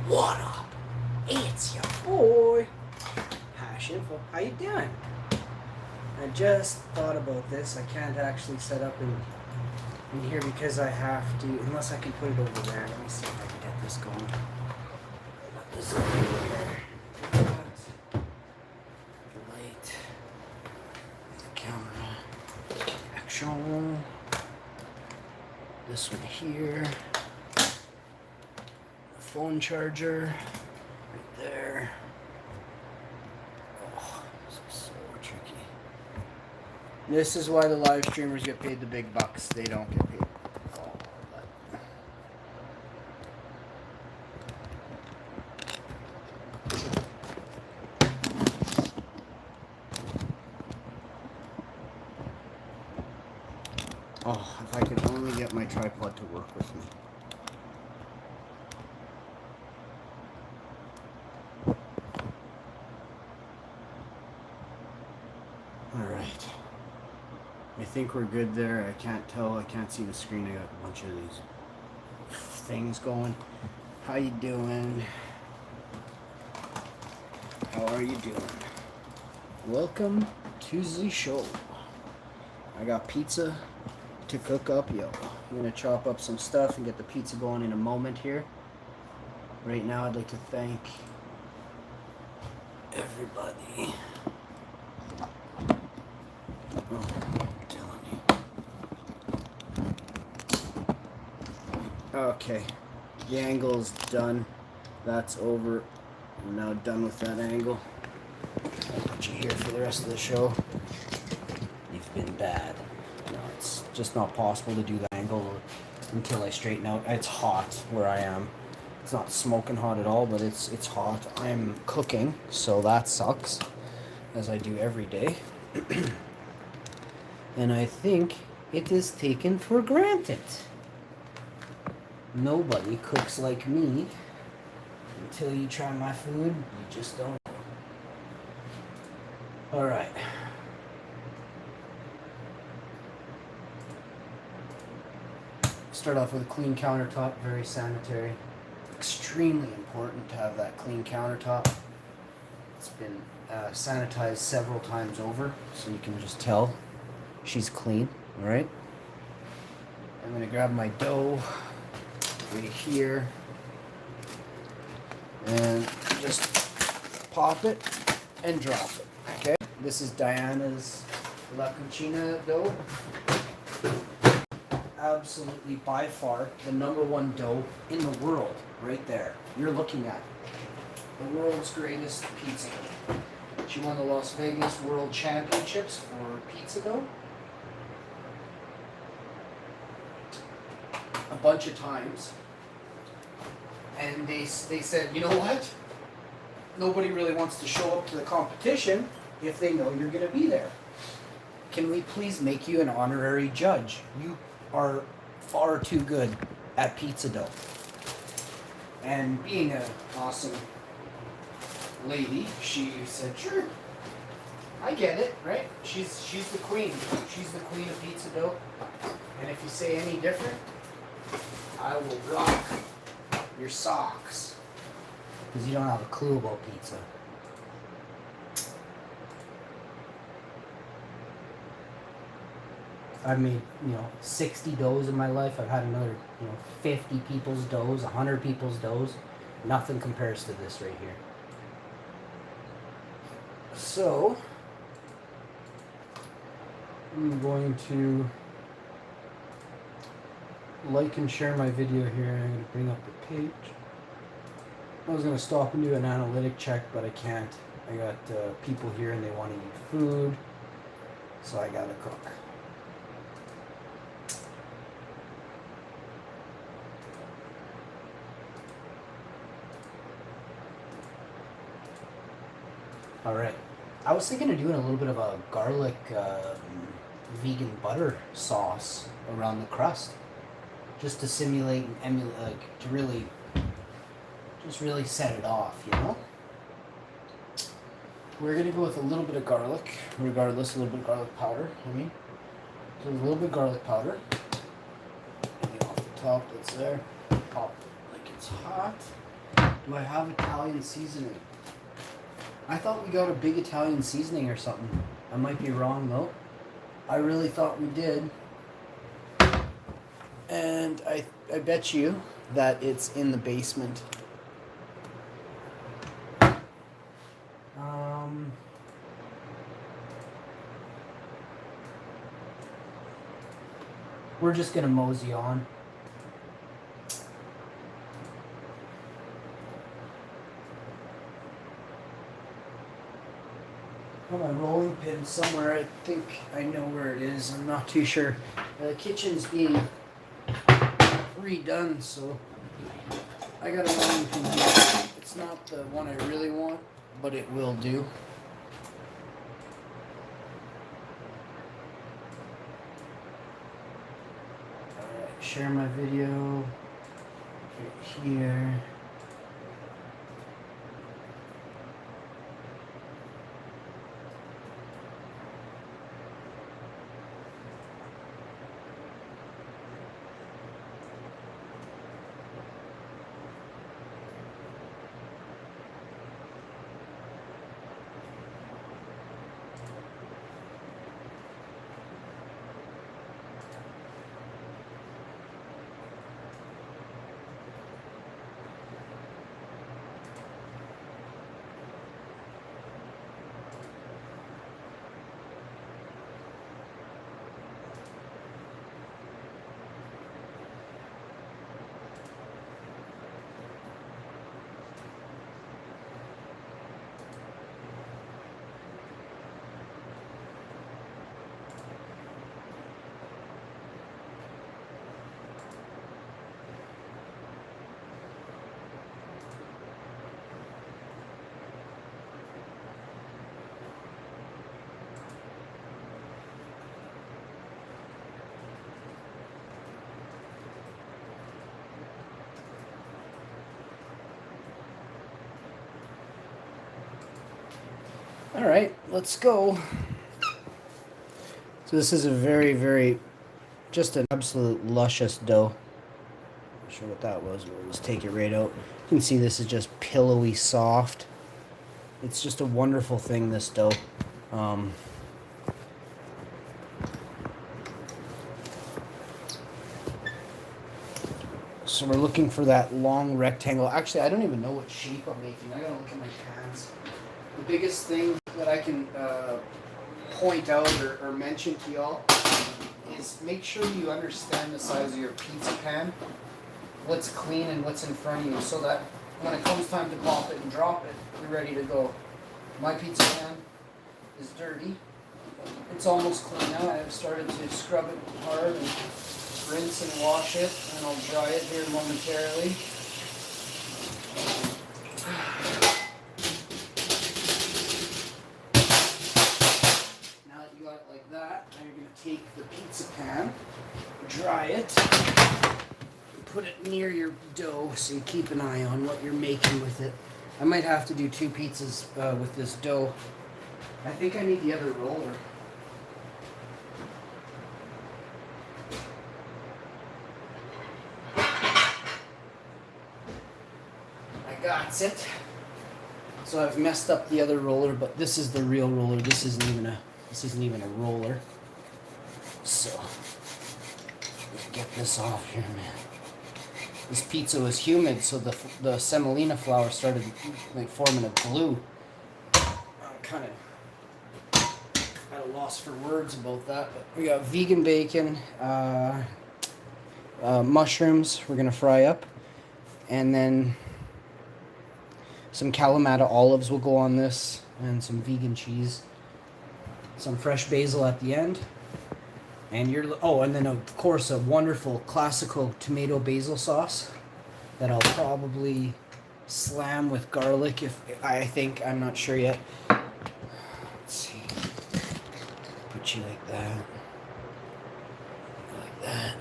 What up? It's your boy, Hash Info. How you doing? I just thought about this. I can't actually set up in here because I have to, unless I can put it over there. Let me see if I can get this going. Put this over here. The light. The camera. Action. This one here. Phone charger right there. Oh, this is so tricky. This is why the live streamers get paid the big bucks. They don't get paid all that. Oh, if I could only get my tripod to work with me. Alright. I think we're good there. I can't tell. I can't see the screen. I got a bunch of these things going. How you doing? How are you doing? Welcome to the show. I got pizza to cook up, yo. I'm gonna chop up some stuff and get the pizza going in a moment here. Right now, I'd like to thank everybody. Oh, I'm telling you. Okay, the angle is done. That's over. I'm now done with that angle. I'll put you here for the rest of the show. You've been bad. No, it's just not possible to do the angle until I straighten out. It's hot where I am. It's not smoking hot at all, but it's hot. I'm cooking, so that sucks, as I do every day. And I think it is taken for granted. Nobody cooks like me. Until you try my food, you just don't know. Alright. Start off with a clean countertop, very sanitary. Extremely important to have that clean countertop. It's been sanitized several times over, so you can just tell she's clean. Alright. I'm going to grab my dough right here and just pop it and drop it. Okay? This is Diana's La Cucina dough. Absolutely by far the #1 dough in the world, right there. You're looking at the world's greatest pizza dough. She won the Las Vegas World Championships for pizza dough a bunch of times, and they said, you know what? Nobody really wants to show up to the competition if they know you're going to be there. Can we please make you an honorary judge? You are far too good at pizza dough. And being an awesome lady, she said, sure, I get it, right? She's the queen. She's the queen of pizza dough. And if you say any different, I will rock your socks. Because you don't have a clue about pizza. I've made, 60 doughs in my life. I've had another, 50 people's doughs, 100 people's doughs. Nothing compares to this right here. So, I'm going to like and share my video here. I'm going to bring up the page. I was going to stop and do an analytic check, but I can't. I got people here and they want to eat food, so I got to cook. Alright, I was thinking of doing a little bit of a garlic vegan butter sauce around the crust, just to simulate and emulate, like, to really, just really set it off, you know? We're going to go with a little bit of garlic, regardless, a little bit of garlic powder, so a little bit of garlic powder, maybe off the top that's there, pop it like it's hot. Do I have Italian seasoning? I thought we got a big Italian seasoning or something. I might be wrong though. I really thought we did. And I bet you that it's in the basement. We're just gonna mosey on. Got my rolling pin somewhere. I think I know where it is. I'm not too sure. The kitchen's being redone, so I got a rolling pin here. It's not the one I really want, but it will do. Alright, share my video right here. All right, let's go. So this is a very, just an absolute luscious dough. Not sure what that was. We'll just take it right out. You can see this is just pillowy soft. It's just a wonderful thing, this dough. So we're looking for that long rectangle. Actually, I don't even know what shape I'm making. I gotta look at my pans. The biggest thing that I can point out or mention to y'all is make sure you understand the size of your pizza pan, what's clean and what's in front of you, so that when it comes time to pop it and drop it, you're ready to go. My pizza pan is dirty. It's almost clean now. I've started to scrub it hard and rinse and wash it, and I'll dry it here momentarily. Like that. Now you're going to take the pizza pan, dry it, put it near your dough so you keep an eye on what you're making with it. I might have to do 2 pizzas with this dough. I think I need the other roller. I got it. So I've messed up the other roller, but this is the real roller. This isn't even a roller. So let's get this off here, man. This pizza was humid, so the semolina flour started like forming a glue. I'm kind of at a loss for words about that, but we got vegan bacon, mushrooms we're gonna fry up, and then some Kalamata olives will go on this, and some vegan cheese. Some fresh basil at the end, and and then of course a wonderful classical tomato basil sauce that I'll probably slam with garlic I'm not sure yet. Let's see. Put you like that. Like that.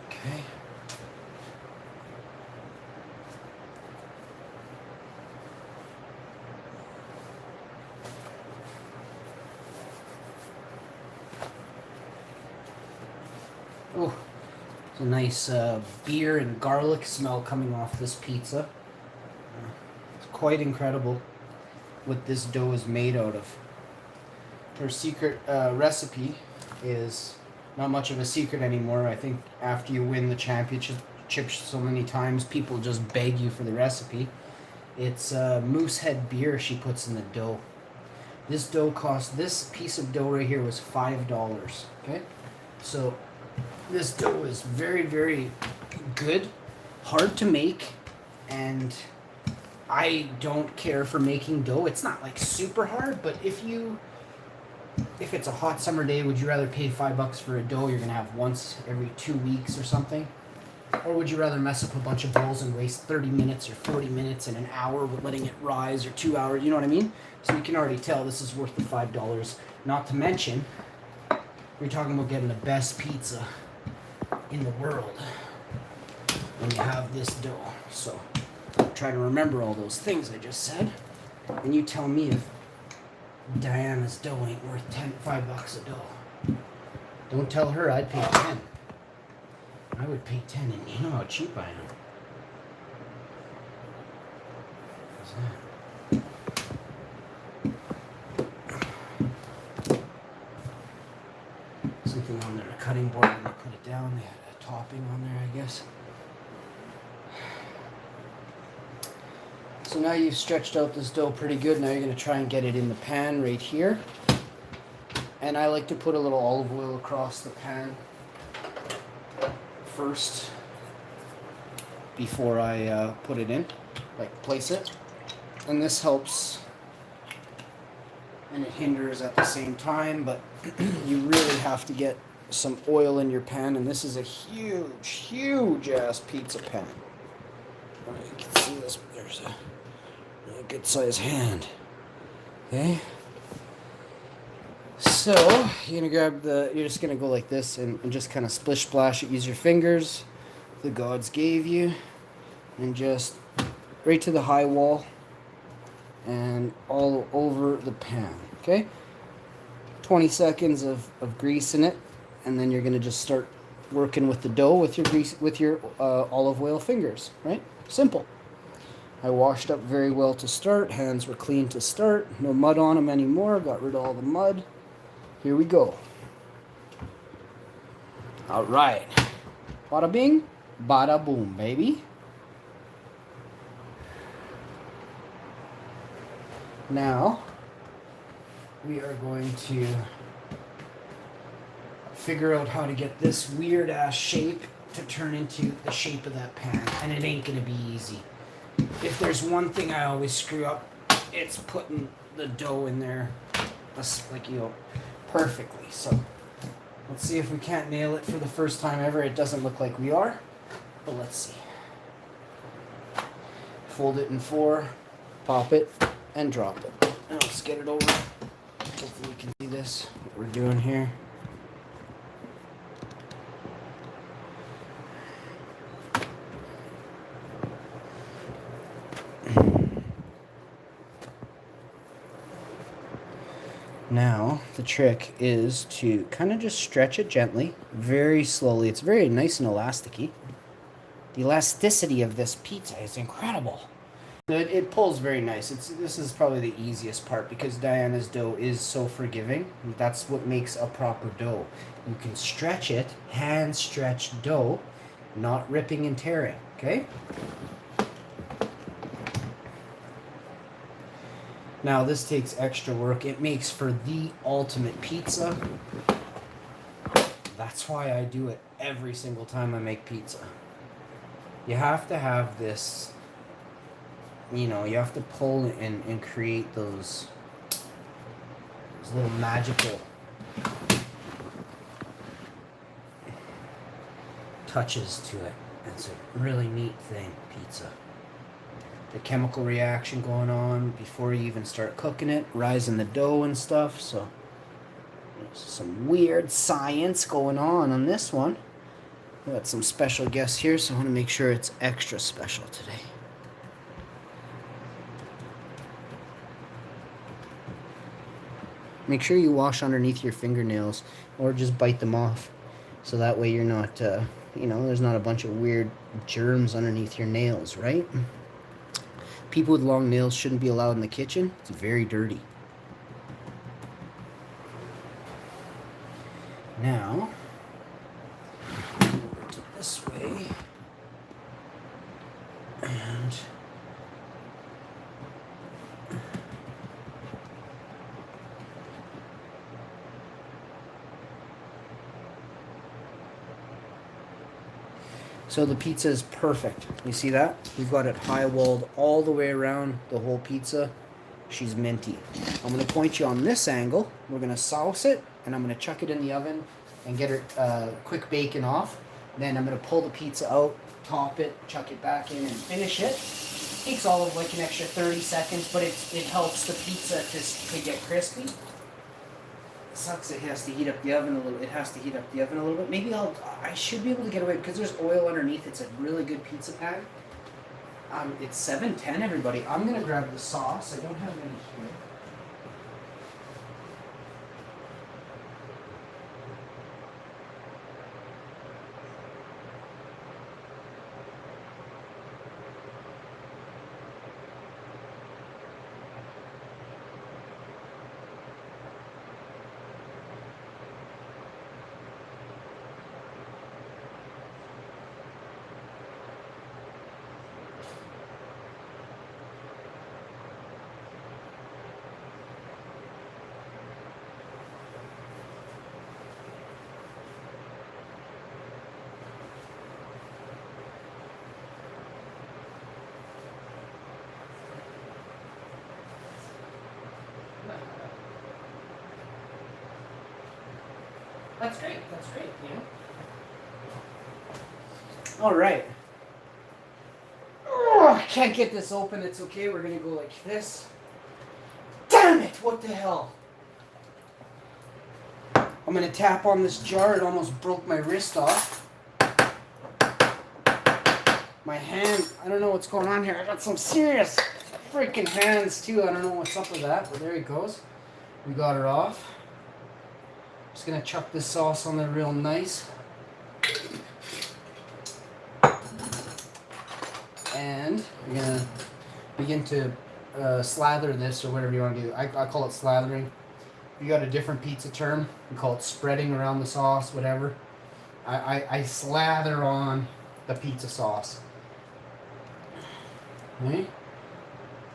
Okay. Oh, There's a nice beer and garlic smell coming off this pizza. It's quite incredible what this dough is made out of. Her secret recipe is not much of a secret anymore. I think after you win the championship so many times, people just beg you for the recipe. It's Moosehead beer she puts in the dough. This piece of dough right here was $5. Okay, so this dough is very, very good, hard to make, and I don't care for making dough. It's not like super hard, but if it's a hot summer day, would you rather pay $5 for a dough you're gonna have once every 2 weeks or something? Or would you rather mess up a bunch of bowls and waste 30 minutes or 40 minutes and an hour with letting it rise, or 2 hours, you know what I mean? So you can already tell this is worth the $5. Not to mention, you're talking about getting the best pizza in the world when you have this dough. So try to remember all those things I just said, and you tell me if Diana's dough ain't worth $5 a dough. Don't tell her I'd pay 10. I would pay 10, and you know how cheap I am. What's that? Something on there, a cutting board, and they put it down. They had a topping on there, I guess. So now you've stretched out this dough pretty good. Now you're going to try and get it in the pan right here. And I like to put a little olive oil across the pan first before I put it in, like place it. And this helps, and it hinders at the same time, but you really have to get some oil in your pan, and this is a huge, huge ass pizza pan. You can see this, there's a good sized hand. Okay. So you're gonna grab you're just gonna go like this and just kind of splish splash it. Use your fingers the gods gave you, and just right to the high wall and all over the pan. Okay. 20 seconds of grease in it, and then you're gonna just start working with the dough with your grease, with your olive oil fingers. Right? Simple. I washed up very well to start. Hands were clean to start. No mud on them anymore. Got rid of all the mud. Here we go. All right. Bada bing, bada boom, baby. Now, we are going to figure out how to get this weird ass shape to turn into the shape of that pan. And it ain't gonna be easy. If there's one thing I always screw up, it's putting the dough in there, like, you know, perfectly. So let's see if we can't nail it for the first time ever. It doesn't look like we are, but let's see. Fold it in 4, pop it, and drop it. And let's get it over. Hopefully you can see this, what we're doing here. Now, the trick is to kind of just stretch it gently, very slowly. It's very nice and elasticy. The elasticity of this pizza is incredible. It pulls very nice. This is probably the easiest part because Diana's dough is so forgiving. That's what makes a proper dough. You can stretch it, hand stretch dough, not ripping and tearing, okay? Now this takes extra work. It makes for the ultimate pizza. That's why I do it every single time I make pizza. You have to have this, you know, you have to pull and create those little magical touches to it. It's a really neat thing, pizza. The chemical reaction going on before you even start cooking it, rising the dough and stuff. So there's some weird science going on this one. We got some special guests here, so I want to make sure it's extra special today. Make sure you wash underneath your fingernails, or just bite them off, so that way you're not you know, there's not a bunch of weird germs underneath your nails, right? People with long nails shouldn't be allowed in the kitchen. It's very dirty. Now, over to this way. And so the pizza is perfect. You see that? We've got it high-walled all the way around the whole pizza. She's minty. I'm going to point you on this angle. We're going to sauce it, and I'm going to chuck it in the oven and get her quick bacon off. Then I'm going to pull the pizza out, top it, chuck it back in, and finish it. Takes all of like an extra 30 seconds, but it helps the pizza to get crispy. Sucks it has to heat up the oven a little. It has to heat up the oven a little bit. Maybe I should be able to get away because there's oil underneath. It's a really good pizza pan. It's 7:10, everybody. I'm gonna grab the sauce. I don't have any here. That's great. That's great. You know. All right. Oh, I can't get this open. It's okay. We're gonna go like this. Damn it! What the hell? I'm gonna tap on this jar. It almost broke my wrist off. My hand. I don't know what's going on here. I got some serious freaking hands too. I don't know what's up with that, but there he goes. We got her off. Just gonna chuck this sauce on there real nice. And we're gonna begin to slather this, or whatever you want to do. I call it slathering. If you got a different pizza term, you call it spreading around the sauce, whatever. I slather on the pizza sauce. Okay?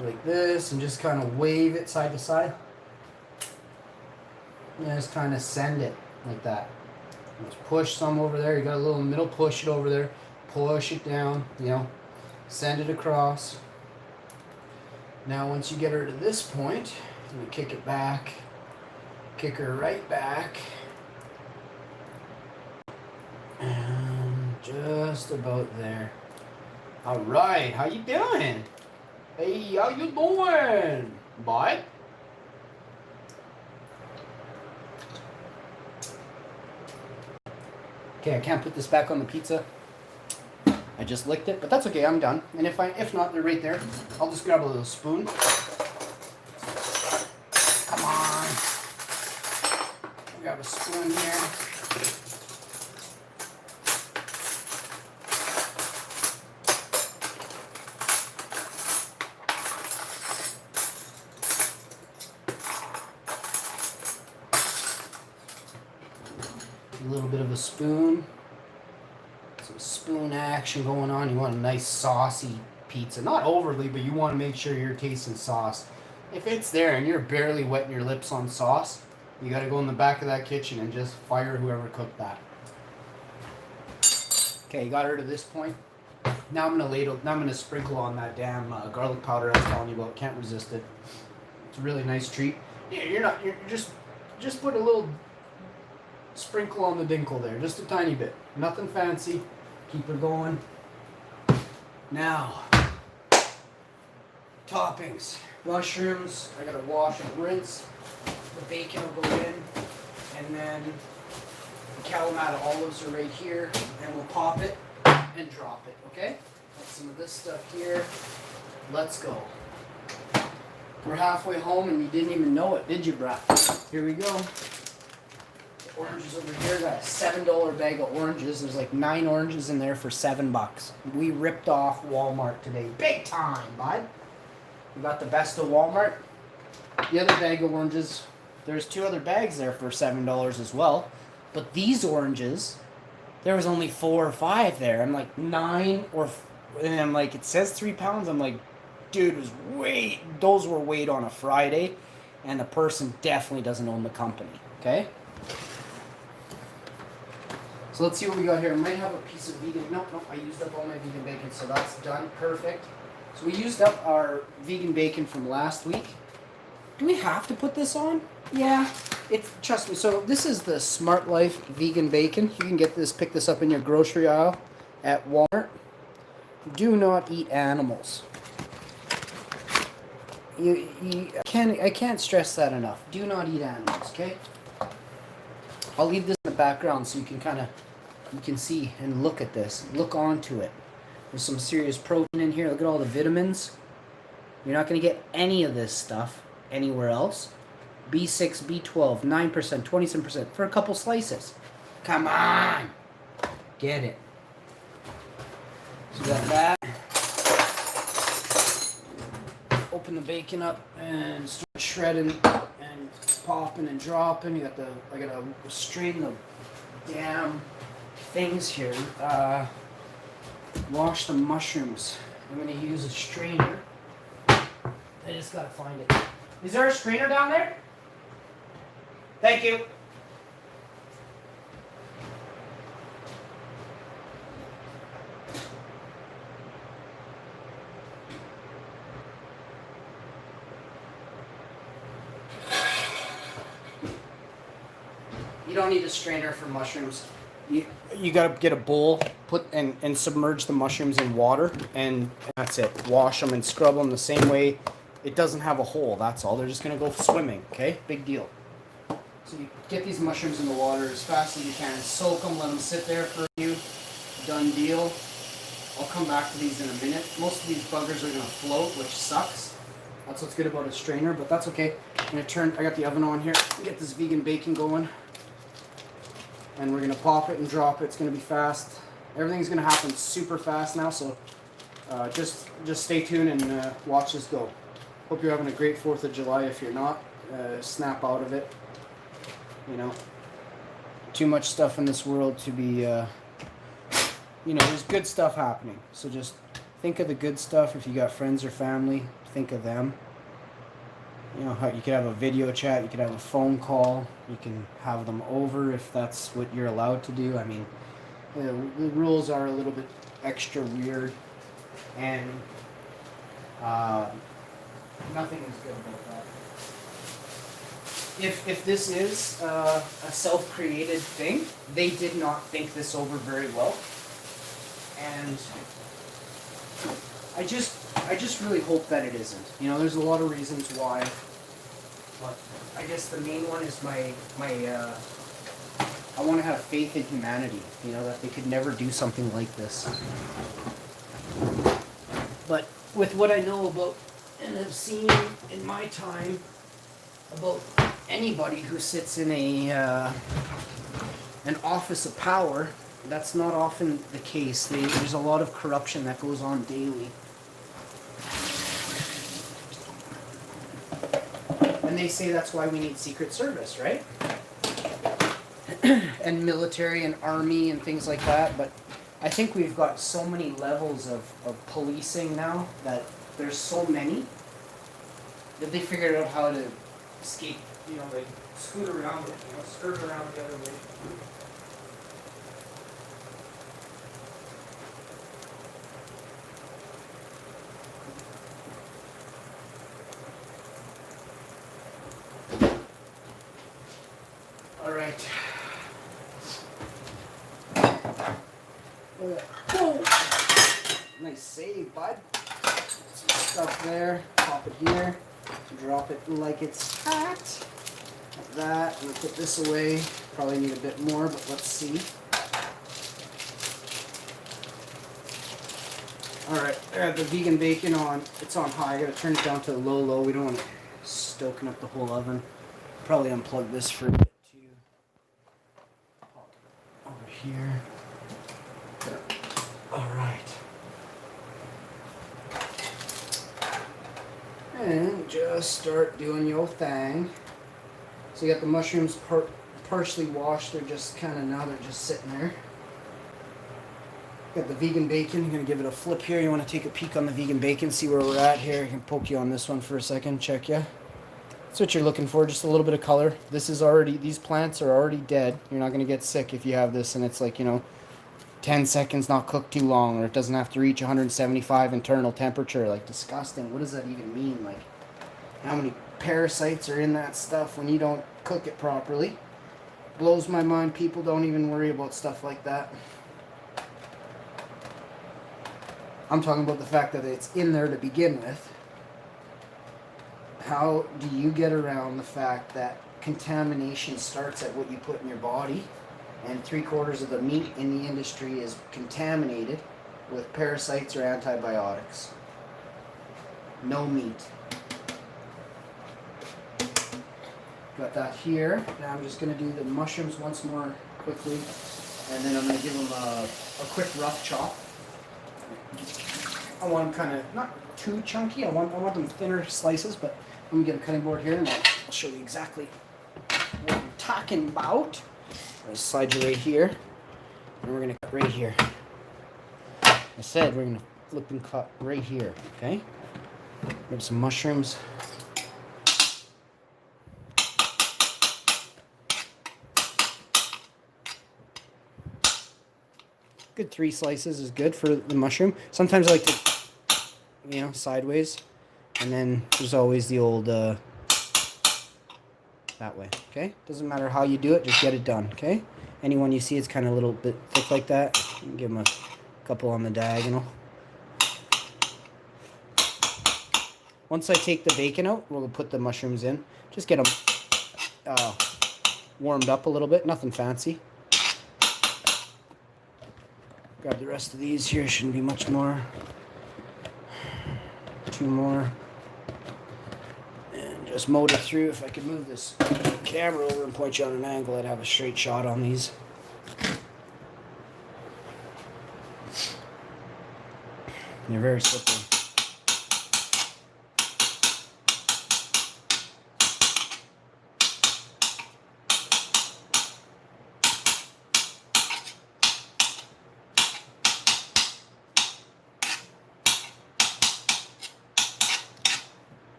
Like this, and just kind of wave it side to side. And just kind of send it like that. Just push some over there. You got a little middle, push it over there. Push it down, you know. Send it across. Now once you get her to this point, you kick it back. Kick her right back. And just about there. Alright, how you doing? Hey, how you doing, boy? Okay, I can't put this back on the pizza. I just licked it, but that's okay, I'm done. And if not, they're right there. I'll just grab a little spoon. Come on. Grab a spoon here. A little bit of a spoon. Some spoon action going on. You want a nice saucy pizza. Not overly, but you want to make sure you're tasting sauce. If it's there and you're barely wetting your lips on sauce, you got to go in the back of that kitchen and just fire whoever cooked that. Okay, you got her to this point. Now I'm gonna sprinkle on that damn garlic powder I was telling you about. Can't resist it. It's a really nice treat. Yeah, you're just put a little sprinkle on the dinkle there, just a tiny bit. Nothing fancy. Keep her going. Now, toppings. Mushrooms. I gotta wash and rinse. The bacon will go in, and then the Kalamata olives are right here, and we'll pop it and drop it. Okay? Got some of this stuff here. Let's go. We're halfway home, and you didn't even know it, did you, brah? Here we go. Oranges over here. Got a $7 bag of oranges. There's like 9 oranges in there for $7. We ripped off Walmart today. Big time, bud. We got the best of Walmart. The other bag of oranges, there's 2 other bags there for $7 as well. But these oranges, there was only 4 or 5 there. I'm like 9 or, and I'm like, it says 3 pounds. I'm like, dude, those were weighed on a Friday, and the person definitely doesn't own the company. Okay. So let's see what we got here. I might have a piece of vegan. Nope, I used up all my vegan bacon, so that's done. Perfect. So we used up our vegan bacon from last week. Do we have to put this on? Yeah. Trust me. So this is the Smart Life vegan bacon. You can pick this up in your grocery aisle at Walmart. Do not eat animals. I can't stress that enough. Do not eat animals. Okay. I'll leave this in the background so you can see and look at this. Look onto it. There's some serious protein in here. Look at all the vitamins. You're not going to get any of this stuff anywhere else. B6, B12, 9%, 27% for a couple slices. Come on. Get it. So we got that. Open the bacon up and start shredding and popping and dropping. I gotta strain the damn things here. Wash the mushrooms. I'm gonna use a strainer. I just gotta find it. Is there a strainer down there? Thank you. You don't need a strainer for mushrooms. You gotta get a bowl, and submerge the mushrooms in water, and that's it. Wash them and scrub them the same way. It doesn't have a hole. That's all. They're just gonna go swimming. Okay, big deal. So you get these mushrooms in the water as fast as you can. Soak them. Let them sit there for you. Done deal. I'll come back to these in a minute. Most of these buggers are gonna float, which sucks. That's what's good about a strainer, but that's okay. I'm gonna I got the oven on here. Get this vegan bacon going. And we're gonna pop it and drop it. It's gonna be fast. Everything's gonna happen super fast now, so just stay tuned and watch this go. Hope you're having a great 4th of July. If you're not, snap out of it. You know, too much stuff in this world to be, there's good stuff happening. So just think of the good stuff. If you got friends or family, think of them. You know, you could have a video chat, you could have a phone call, you can have them over if that's what you're allowed to do. I mean, the rules are a little bit extra weird, and nothing is good about that. If this is a self-created thing, they did not think this over very well, and I just really hope that it isn't. You know, there's a lot of reasons why, but I guess the main one is my I want to have faith in humanity. You know, that they could never do something like this. But with what I know about and have seen in my time about anybody who sits in an office of power, that's not often the case. There's a lot of corruption that goes on daily. And they say that's why we need Secret Service, right? And military and army and things like that. But I think we've got so many levels of policing now that there's so many that they figured out how to escape, they scoot around it, skirt around the other way. All right. Whoa. Nice save, bud. Some stuff there. Pop it here. Drop it like it's hot. Like that. I'm gonna put this away. Probably need a bit more, but let's see. All right, I got the vegan bacon on. It's on high. I gotta turn it down to low. We don't want it stoking up the whole oven. Probably unplug this for a bit too. here. All right. And just start doing your thing. So you got the mushrooms partially washed. They're just kind of, now they're just sitting there. Got the vegan bacon. I'm going to give it a flip here. You want to take a peek on the vegan bacon, see where we're at here. I can poke you on this one for a second, check ya. That's what you're looking for, just a little bit of color. This is already, these plants are already dead. You're not going to get sick if you have this and it's like, 10 seconds not cooked too long, or it doesn't have to reach 175 internal temperature. Like, disgusting. What does that even mean? Like, how many parasites are in that stuff when you don't cook it properly? Blows my mind. People don't even worry about stuff like that. I'm talking about the fact that it's in there to begin with. How do you get around the fact that contamination starts at what you put in your body? And 3/4 of the meat in the industry is contaminated with parasites or antibiotics. No meat. Got that here. Now I'm just going to do the mushrooms once more quickly. And then I'm going to give them a quick rough chop. I want them kind of not too chunky. I want them thinner slices, but let me get a cutting board here and I'll show you exactly what I'm talking about. I'm going to slide you right here, and we're going to cut right here. I said we're going to flip and cut right here, okay? Grab some mushrooms. Good 3 slices is good for the mushroom. Sometimes I like to, sideways. And then there's always the old, that way, okay? Doesn't matter how you do it, just get it done, okay? Anyone you see it's kind of a little bit thick like that, you can give them a couple on the diagonal. Once I take the bacon out, we'll put the mushrooms in. Just get them warmed up a little bit, nothing fancy. Grab the rest of these here, shouldn't be much more. 2 more. And just motor through. If I could move this camera over and point you on an angle, I'd have a straight shot on these. They're very slippery.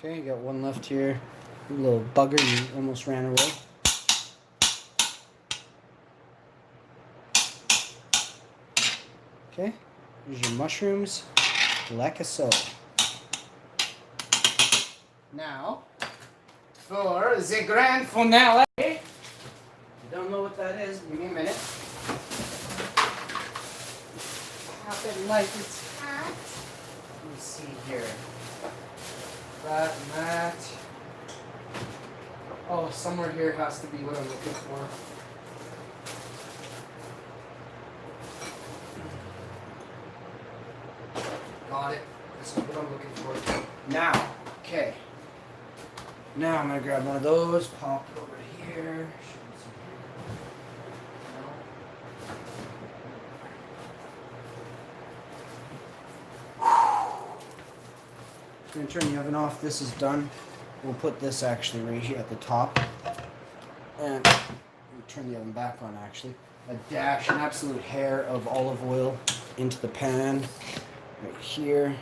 Okay, got one left here. A little bugger, you almost ran away. Okay, here's your mushrooms, like so. Now, for the grand finale. If you don't know what that is, give me a minute. Pop it like it's hot. Let me see here. That and that. Oh, somewhere here has to be what I'm looking for. Got it. This is what I'm looking for. Now, okay. Now I'm going to grab one of those, pop it over here. I'm going to turn the oven off. This is done. We'll put this actually right here at the top. And turn the oven back on actually. A dash, an absolute hair of olive oil into the pan. Right here.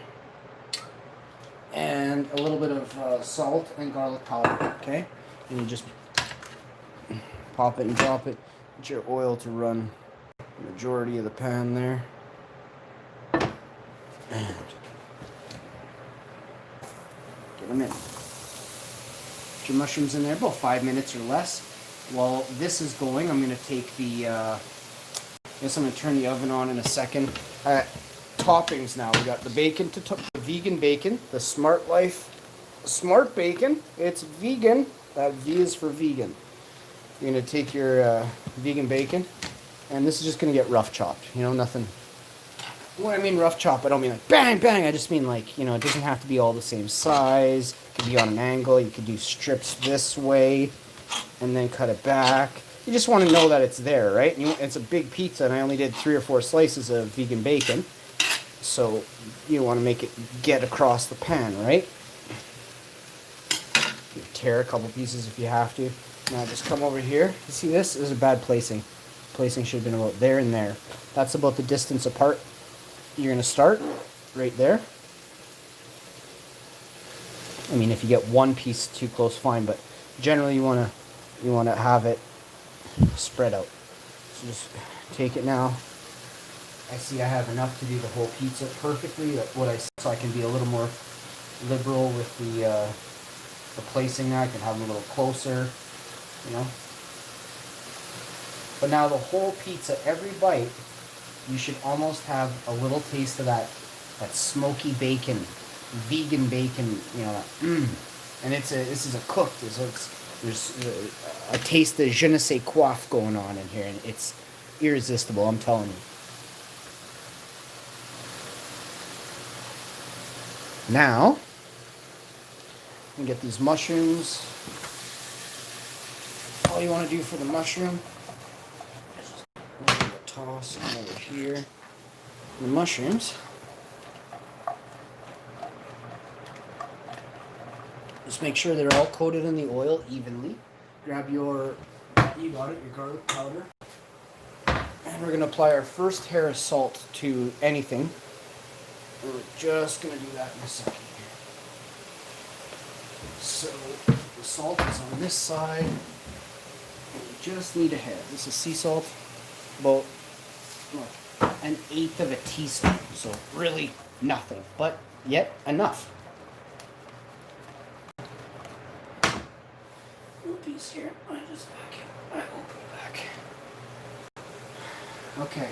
And a little bit of salt and garlic powder. Okay? And you just pop it and drop it. Get your oil to run the majority of the pan there. And get them in. Put your mushrooms in there, about 5 minutes or less. While this is going, I'm going to take the, I guess I'm going to turn the oven on in a second. Toppings now. We got the bacon, the vegan bacon, the Smart Life Smart Bacon. It's vegan. That V is for vegan. You're going to take your vegan bacon, and this is just going to get rough chopped. You know, nothing When I mean rough chop, I don't mean like bang, bang. I just mean like, you know, it doesn't have to be all the same size. It could be on an angle. You could do strips this way and then cut it back. You just want to know that it's there, right? It's a big pizza, and I only did 3 or 4 slices of vegan bacon. So you want to make it get across the pan, right? You tear a couple pieces if you have to. Now just come over here. You see this? This is a bad placing. Placing should have been about there and there. That's about the distance apart. You're going to start right there. I mean, if you get one piece too close, fine, but generally you want to have it spread out. So just take it now. I see I have enough to do the whole pizza perfectly. So I can be a little more liberal with the placing now. I can have them a little closer, you know. But now the whole pizza, every bite, you should almost have a little taste of that smoky bacon, vegan bacon, you know. And this is a cooked, so there's a taste of je ne sais quoi going on in here, and it's irresistible, I'm telling you. Now, we get these mushrooms. All you want to do for the mushroom is toss them over here. The mushrooms. Just make sure they're all coated in the oil evenly. Grab you got it, your garlic powder. And we're going to apply our first hair of salt to anything. We're just going to do that in a second here. So the salt is on this side. And you just need a hair. This is sea salt, about 1/8 of a teaspoon. So really nothing, but yet enough. Oopies here. I open it back. Okay.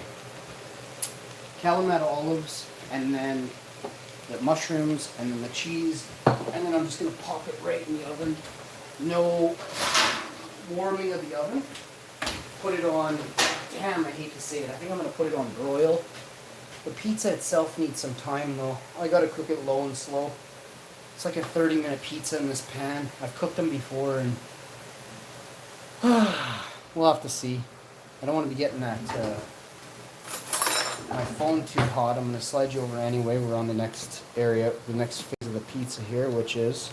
Kalamata olives, and then the mushrooms, and then the cheese, and then I'm just going to pop it right in the oven. No warming of the oven. Put it on, damn, I hate to say it, I think I'm going to put it on broil. The pizza itself needs some time though. I got to cook it low and slow. It's like a 30-minute pizza in this pan. I've cooked them before, and we'll have to see. I don't want to be getting that my phone too hot. I'm going to slide you over anyway. We're on the next area, the next phase of the pizza here, which is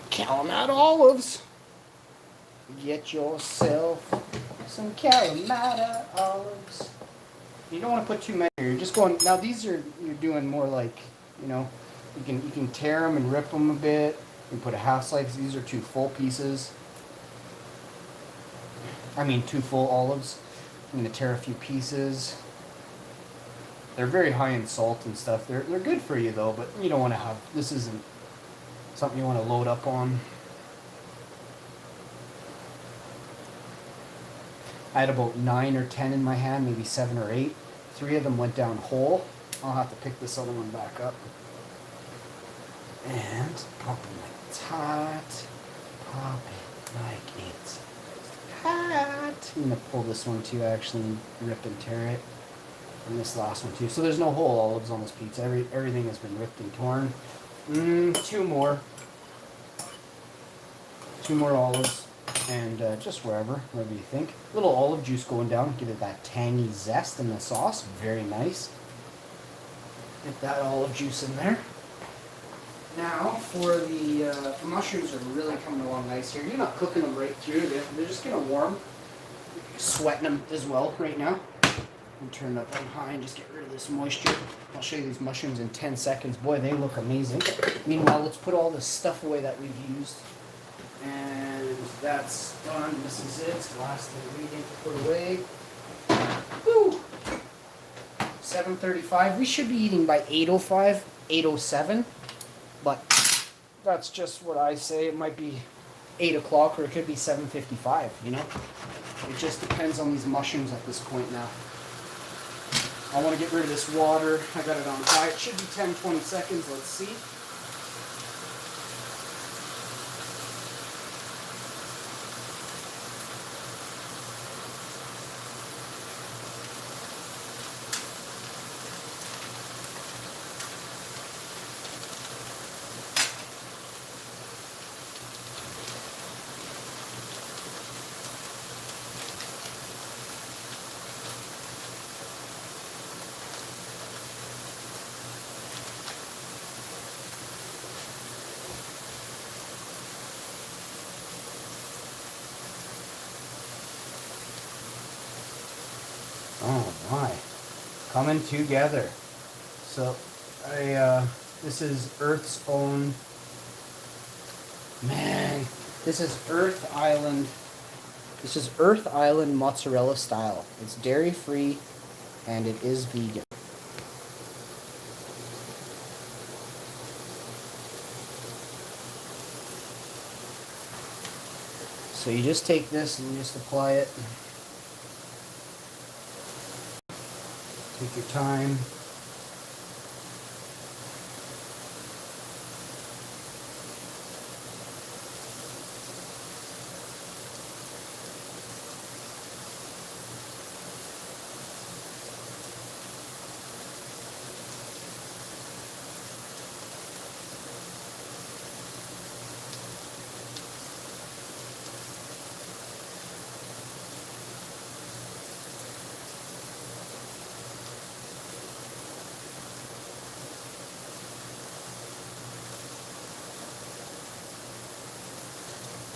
Kalamata olives. Get yourself some Kalamata olives. You don't want to put too many. You're just going, now these are, you're doing more like, you know, you can tear them and rip them a bit. You can put a half slice. These are 2 full pieces. I mean 2 full olives. I'm going to tear a few pieces. They're very high in salt and stuff. They're good for you though, but you don't want to have, this isn't something you want to load up on. I had about 9 or 10 in my hand, maybe 7 or 8. 3 of them went down whole. I'll have to pick this other one back up. And pop it like that. Pop it like it's hot. I'm going to pull this one too, actually, and rip and tear it. And this last one too. So there's no whole olives on this pizza. Everything has been ripped and torn. 2 more. 2 more olives. And just wherever you think. A little olive juice going down. Give it that tangy zest in the sauce. Very nice. Get that olive juice in there. Now, for the mushrooms are really coming along nice here. You're not cooking them right through. They're just going to warm. You're sweating them as well right now. And turn it up on high and just get rid of this moisture. I'll show you these mushrooms in 10 seconds. Boy, they look amazing. Meanwhile, let's put all this stuff away that we've used. And that's done. This is it. Last ingredient to put away. Woo! 7:35. We should be eating by 8:05, 8:07. But that's just what I say. It might be 8 o'clock or it could be 7:55, you know? It just depends on these mushrooms at this point now. I want to get rid of this water. I got it on high. It should be 10-20 seconds. Let's see. coming together. So this is Earth's own, man, this is Earth Island. This is Earth Island mozzarella style. It's dairy free and it is vegan. So you just take this and you just apply it. Take your time.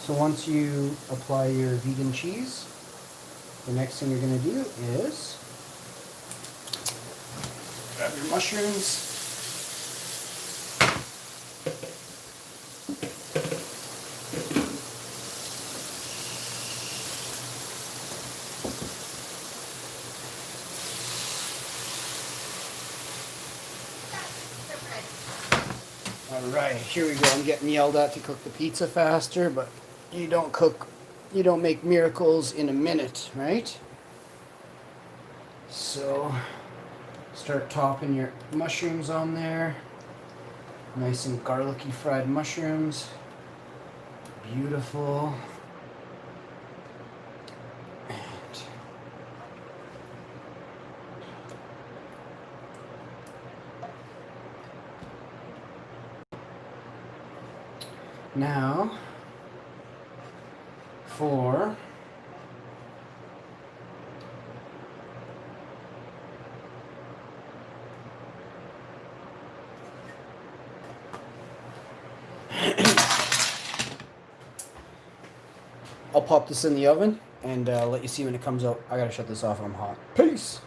So once you apply your vegan cheese, the next thing you're going to do is grab your mushrooms. Alright, here we go. I'm getting yelled at to cook the pizza faster, but you don't make miracles in a minute, right? So start topping your mushrooms on there. Nice and garlicky fried mushrooms. Beautiful. And now for I'll pop this in the oven and let you see when it comes out. I gotta shut this off, I'm hot. Peace!